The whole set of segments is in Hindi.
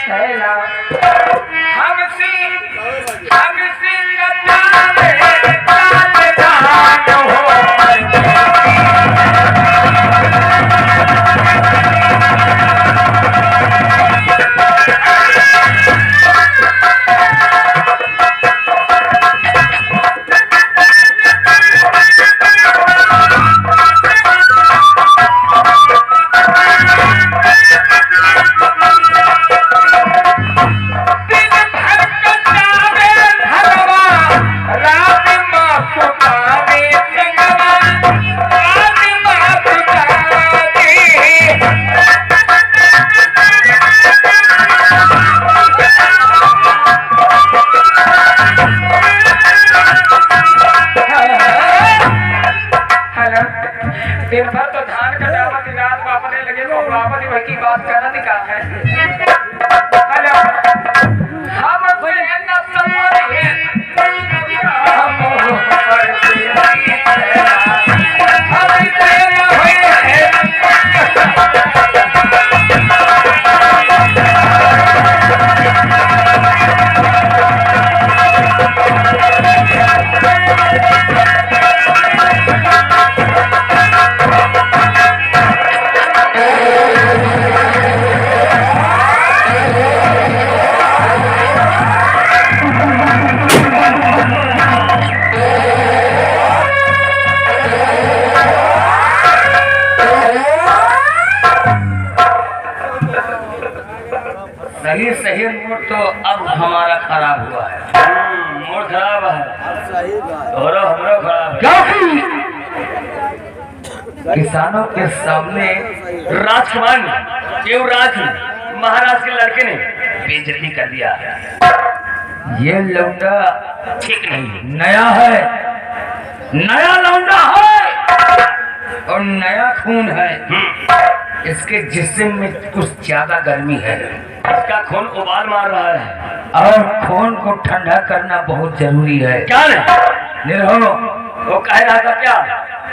छैला हमसे लतावे काल हो दिन भर तो धान कटावत रात को अपने लगे बाबा जी की बात करना निकाल है। हेलो हम न समझे सही मूड तो अब हमारा खराब हुआ है। मूड खराब है और हमरो खराब है। किसानों के सामने राजकुमार युवराज महाराज के लड़के ने बेइज्जती कर दिया। ये लौंडा ठीक नहीं, नया है, नया लौंडा है और नया खून है। इसके जिस्म में कुछ ज्यादा गर्मी है। इसका खून उबाल मार रहा है और खून को ठंडा करना बहुत जरूरी है। क्या नहीं निर्हो वो कह रहा था क्या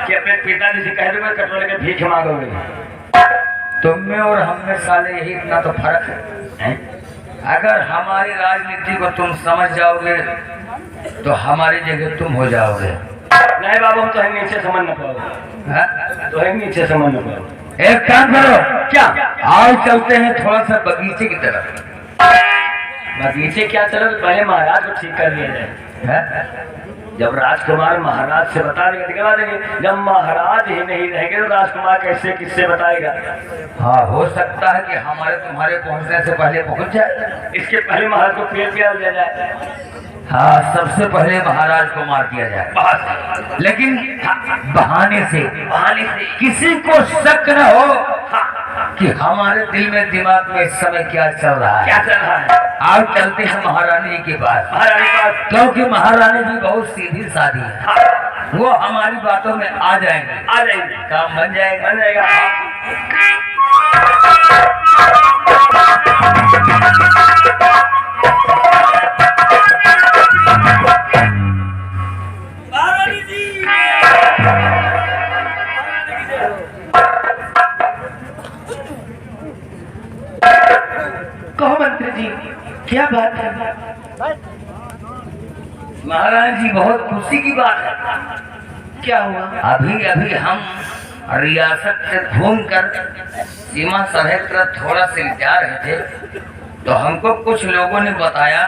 कि अपने पिताजी से कह दोगे कटोरे के भीख मांगोगे। तुम में और हम में साले यही इतना तो फर्क है। अगर हमारी राजनीति को तुम समझ जाओगे तो हमारी जगह तुम हो जाओगे। नहीं बाबू हम तो है नीचे समझ न पाओगे, तो है नीचे समझ न पाओगे। एक काम करो, क्या आओ चलते हैं थोड़ा सा बगीचे की तरफ। बगीचे क्या चलो पहले महाराज को ठीक कर दिया जाए। जब राजकुमार महाराज से बता देंगे दिखला देंगे, जब महाराज ही नहीं रहेंगे तो राजकुमार कैसे किससे बताएगा। हाँ हो सकता है कि हमारे तुम्हारे पहुंचने से पहले पहुंच जाए। इसके पहले महाराज को पेड़ प्यार दिया जाए। हाँ सबसे पहले महाराज को मार दिया जाए, लेकिन बहाने से किसी को शक न हो कि हमारे दिल में दिमाग में इस समय क्या चल रहा है। क्या चल रहा है? आज चलते हैं महारानी के पास। क्योंकि महारानी भी बहुत सीधी साधी है। वो हमारी बातों में आ जाएंगे। काम बन जाएगा। कहो मंत्री जी क्या बात है? महाराज जी बहुत खुशी की बात है। क्या हुआ? अभी हम रियासत से घूमकर सीमा सरहद पर थोड़ा से जा रहे थे तो हमको कुछ लोगों ने बताया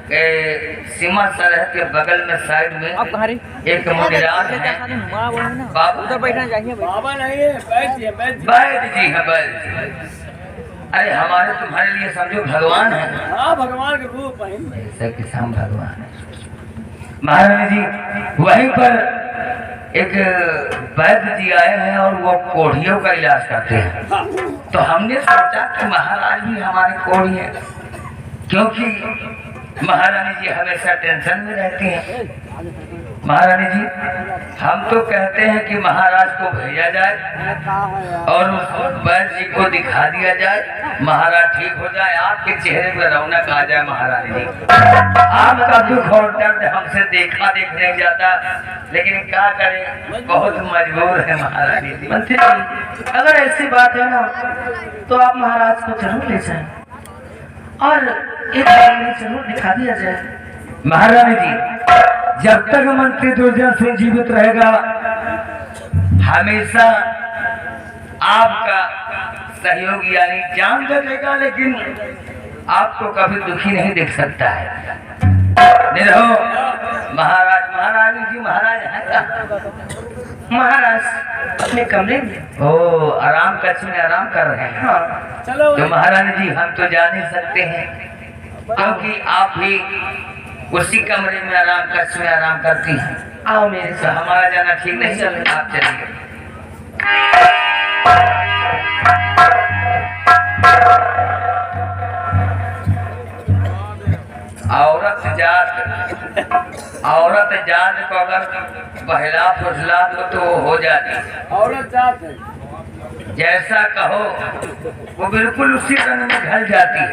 कि सीमा सरहद के बगल में साइड में एक मुनिराज है। बाबा नहीं है, बैठ जी है बैठ। अरे हमारे तुम्हारे लिए समझो भगवान है। हाँ भगवान के रूप है। ऐसा किसान भगवान है। महारानी जी वहीं पर एक वैद्य जी आए हैं और वो कोढ़ियों का इलाज करते हैं। तो हमने सोचा कि महाराज भी हमारे कोढ़ी है, क्योंकि महारानी जी हमेशा टेंशन में रहती हैं। महारानी जी हम तो कहते हैं कि महाराज को भेजा जाए और उस वैद्य जी को दिखा दिया जाए, महाराज ठीक हो जाए, आपके चेहरे पर रौनक आ जाए। महारानी जी आपका दुख और दर्द हमसे देखा नहीं जाता, लेकिन क्या करें बहुत मजबूर है महारानी जी। मंत्री जी अगर ऐसी बात है ना तो आप महाराज को जरूर ले जाएं। और एक बार में जरूर दिखा दिया जाए। महारानी जी, जब तक मंत्री दुर्जन सिंह जीवित रहेगा हमेशा आपका सहयोग यानी जान दे देगा, लेकिन आपको कभी दुखी नहीं देख सकता है। निरहो महाराज, महारानी जी महाराज हैं कहाँ? महाराज अपने कमरे में। ओ आराम कक्ष में आराम कर रहे हैं। हाँ। तो महारानी जी हम तो जा नहीं सकते हैं, क्योंकि आप भी उसी कमरे में आराम कक्ष में आराम करती हैं। आओ मेरे तो साथ। हमारा जाना ठीक नहीं चले, आप चलिए। औरत जात को अगर बहला फुसला तो हो जाती है। औरत जात है, जैसा कहो वो बिल्कुल उसी रंग में ढल जाती है।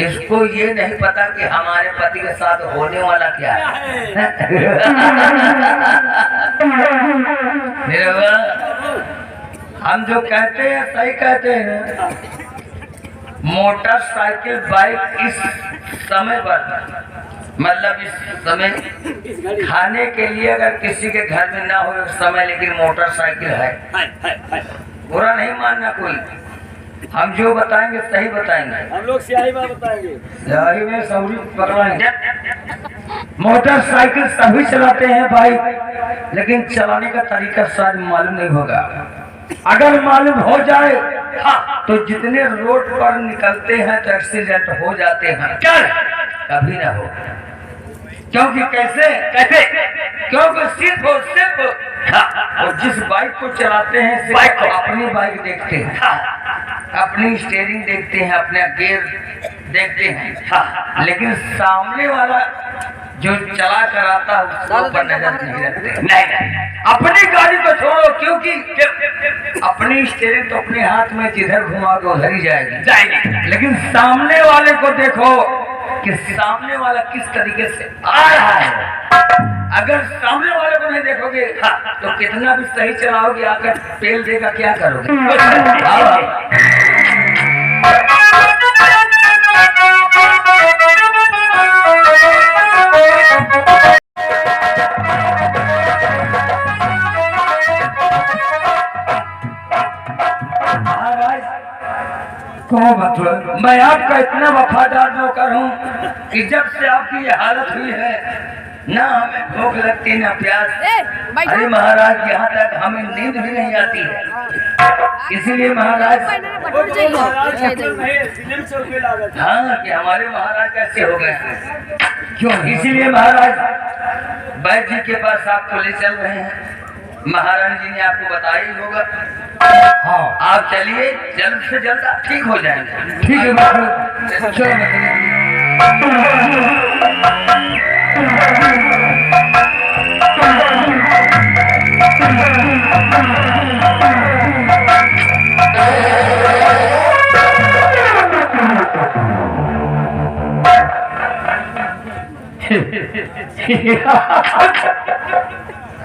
इसको ये नहीं पता कि हमारे पति के साथ होने वाला क्या है। हम जो कहते हैं सही कहते हैं। मोटरसाइकिल बाइक इस समय पर मतलब इस समय खाने के लिए अगर किसी के घर में ना हो उस समय, लेकिन मोटरसाइकिल है। बुरा नहीं मानना कोई, हम जो बताएंगे सही बताएंगे। हम लोग स्याही बात बताएंगे। स्याही में सौरी पकड़ाएंगे। मोटरसाइकिल सभी चलाते हैं बाइक, लेकिन चलाने का तरीका शायद मालूम नहीं होगा। अगर मालूम हो जाए तो जितने रोड पर निकलते हैं तो एक्सीडेंट हो जाते हैं। कभी ना हो, क्योंकि कैसे कैसे क्योंकि सिर्फ और सिर्फ और जिस बाइक को चलाते हैं सिर्फ अपनी बाइक देखते हैं, अपनी स्टीयरिंग देखते हैं, अपना गियर देखते हैं, लेकिन सामने वाला जो चला कर आता है उसके ऊपर नजर नहीं रखते। नहीं, अपनी गाड़ी को छोड़ो, क्योंकि अपनी स्टीयरिंग तो अपने हाथ में जिधर घुमा के उधर ही जाएगी, लेकिन सामने वाले को देखो कि सामने वाला किस तरीके से आ रहा है। अगर सामने वाले को नहीं देखोगे तो कितना भी सही चलाओगे, आकर तेल देगा क्या करोगे। मतलब मैं आपका इतना वफादार नौकर हूँ कि जब से आपकी ये हालत हुई है ना हमें भूख लगती ना प्यास। अरे महाराज यहाँ तक हमें नींद भी नहीं आती है, इसीलिए महाराज हाँ कि हमारे महाराज कैसे हो गए, क्यों? इसीलिए महाराज वैद्य जी के पास आपको ले चल रहे हैं। महारानी जी ने आपको बताया ही होगा। हाँ, आप चलिए, जल्द से जल्द आप ठीक हो जाएंगे। ठीक है, चलो।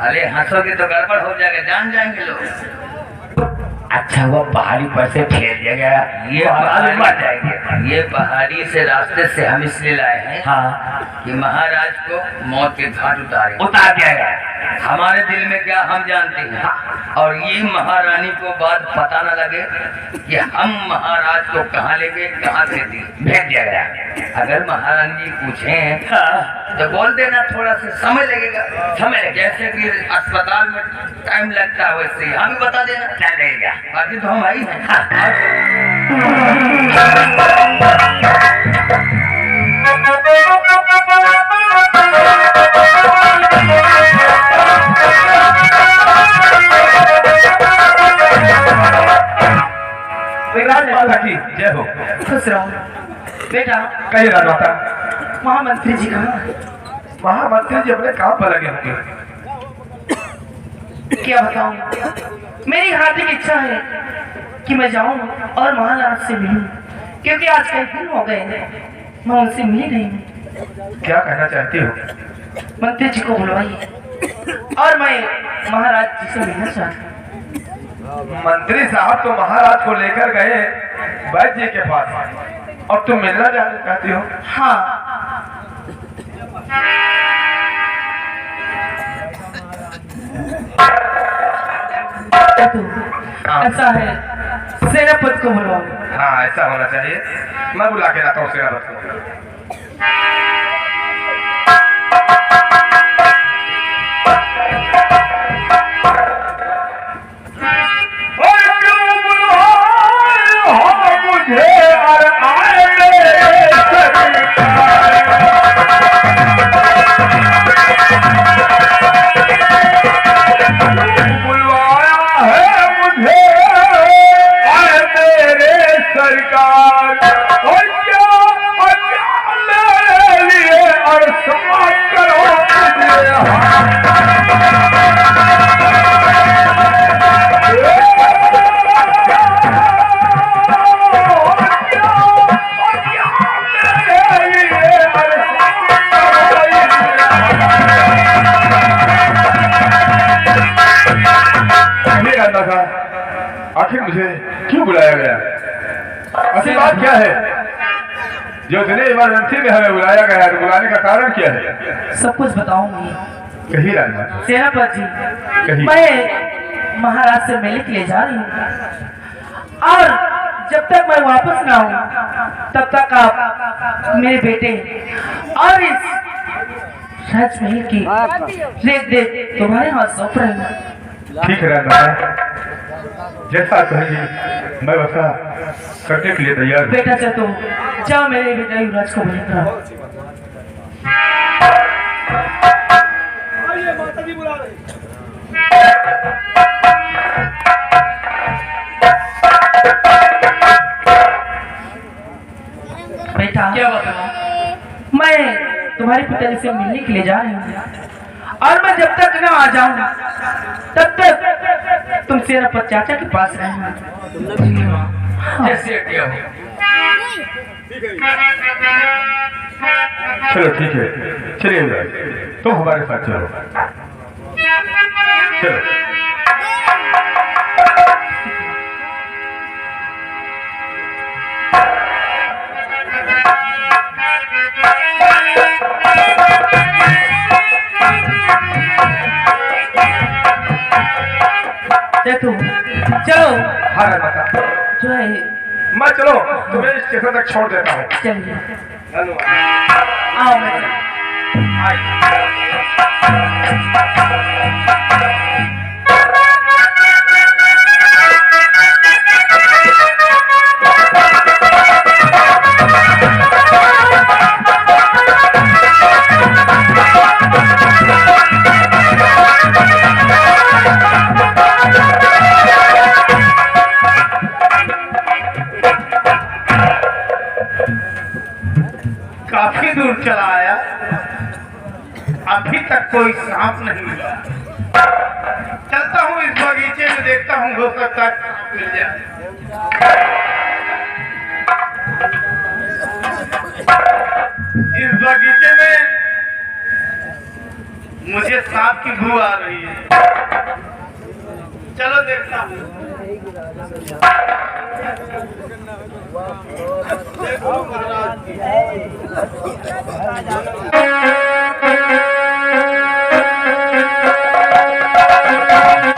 अरे हंसोगे तो गड़बड़ हो जाएगा, जान जाएंगे लोग। अच्छा वो पहाड़ी पर से फेर दिया गया, ये पहाड़ी मर जाएंगे। ये पहाड़ी से रास्ते से हम इसलिए लाए हैं कि महाराज को मौत के घाट उतार दिया गया। हमारे दिल में क्या हम जानते हैं, और ये महारानी को बात पता न लगे कि हम महाराज को कहाँ ले गए, कहाँ से भेज दिया गया। अगर महारानी जी पूछें तो बोल देना, थोड़ा सा समय लगेगा। समय जैसे कि अस्पताल में टाइम लगता है वैसे ही हमें बता देना, क्या लगेगा। बाकी तो हम आई हैं। जय हो। खुश रहो बेटा। कही राजमाता, महामंत्री जी कहाँ? महामंत्री जी अपने काम पर लगे होंगे। क्या बताऊं, मेरी हार्दिक इच्छा है कि मैं जाऊं और महाराज से मिलूं, क्योंकि आज कई दिन हो गए मैं उनसे मिली नहीं हूं। क्या कहना चाहती हो? मंत्री जी को बुलवाइए और मैं महाराज जी से मिलना चाहता हूं। मंत्री साहब तो महाराज को लेकर गए, वैद्य जी के पास और तुम मिलना जाना चाहती हो? हाँ। ऐसा है, सेनापति को बुलाओ। हाँ ऐसा होना चाहिए। मैं बुला के लाता हूँ सेनापति को। आखिर मुझे क्यों बुलाया गया? असली बात क्या है जो इतने इमरजेंसी में हमें बुलाया गया है? बुलाने का कारण क्या है? सब कुछ बताऊंगी। कही राजा। सेनापति जी, कहिए। मैं महाराज से मिलने के लिए जा रही हूँ और जब तक मैं वापस ना आऊँ तब तक आप मेरे बेटे और इस राजमहल की रेख देख तुम्हारे हाथ सौंप रही हूँ। ठीक है राजा, जैसा कहेंगे मैं वैसा करने के लिए तैयार हूँ। बेटा चलो जाओ मेरे बेटा युवराज को बुला कराओ। आइए, माता जी बुला रहे। बेटा क्या बताऊं, मैं तुम्हारे पिताजी से मिलने के लिए जा रही हूँ और मैं जब तक ना आ जाऊं तब तक तुम सेनापति चाचा के पास रहना। जैसे क्या हो। चलो ठीक है, चलिए तुम हमारे साथ चलो। चलो चलो। हाँ राजा, जो है मैं चलो तुम्हें स्टेशन तक छोड़ देता हूँ। चलिए धन्यवाद। आओ बेटा। काफी दूर चला आया, अभी तक कोई सांप नहीं मिला। चलता हूँ इस बगीचे में, देखता हूँ हो सकता है सांप मिल जाए। इस बगीचे में मुझे सांप की बू आ रही है, चलो देखता हूँ। देखो महाराज की।